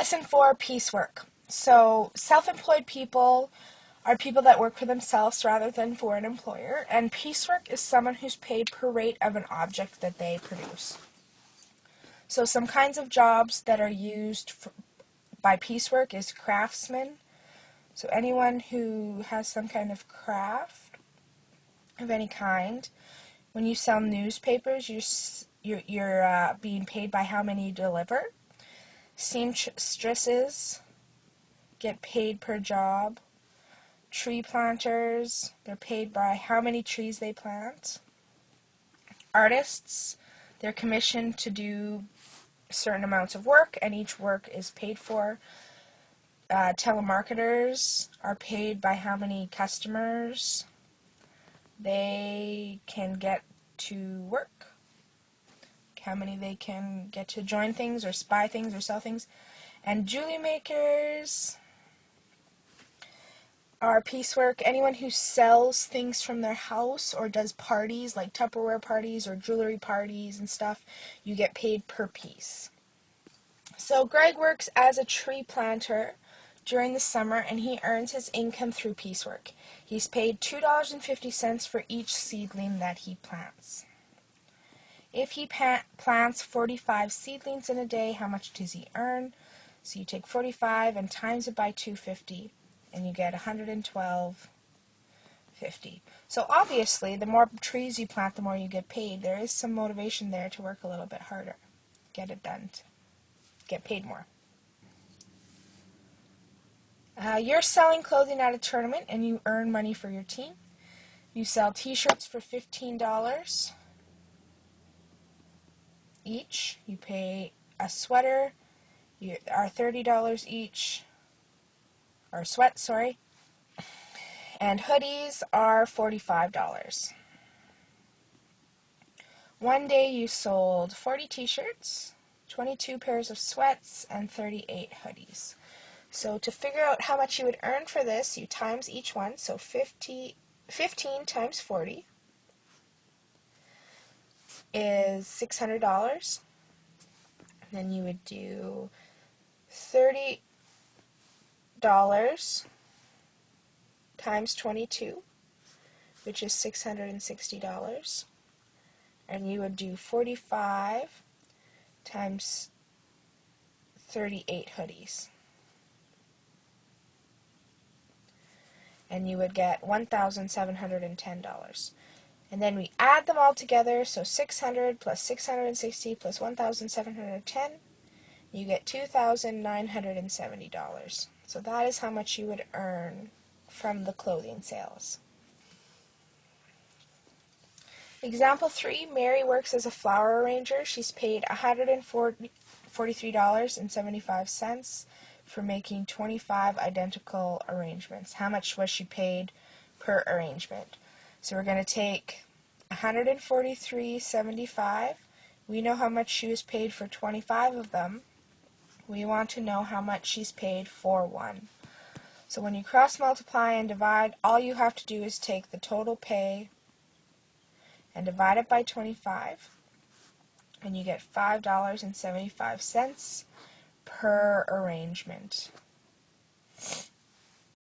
Lesson 4, piecework. So self-employed people are people that work for themselves rather than for an employer, and piecework is someone who's paid per rate of an object that they produce. So some kinds of jobs that are used by piecework is craftsmen. So anyone who has some kind of craft of any kind. When you sell newspapers, you're being paid by how many you deliver. Seamstresses get paid per job. Tree planters, they're paid by how many trees they plant. Artists, they're commissioned to do certain amounts of work, and each work is paid for. Telemarketers are paid by how many customers they can get to work, how many they can get to join things or spy things or sell things. And jewelry makers are piecework. Anyone who sells things from their house or does parties like Tupperware parties or jewelry parties and stuff, you get paid per piece. So Greg works as a tree planter during the summer, and he earns his income through piecework. He's paid $2.50 for each seedling that he plants. If he plants 45 seedlings in a day, how much does he earn? So you take 45 and times it by 250, and you get $112.50. So obviously, the more trees you plant, the more you get paid. There is some motivation there to work a little bit harder, get it done, get paid more. You're selling clothing at a tournament, and you earn money for your team. You sell t-shirts for $15 each. You pay a sweater are $30 each, or sweat, sorry, and hoodies are $45. One day you sold 40 t-shirts, 22 pairs of sweats, and 38 hoodies. So to figure out how much you would earn for this, you times each one, so 15 times 40 is $600. Then you would do $30 times 22, which is $660. And you would do 45 times 38 hoodies. And you would get $1,710. And then we add them all together, so 600 plus 660 plus 1,710, you get $2,970. So that is how much you would earn from the clothing sales. Example 3, Mary works as a flower arranger. She's paid $143.75 for making 25 identical arrangements. How much was she paid per arrangement? So we're going to take $143.75. We know how much she was paid for 25 of them. We want to know how much she's paid for one. So when you cross multiply and divide, all you have to do is take the total pay and divide it by 25, and you get $5.75 per arrangement.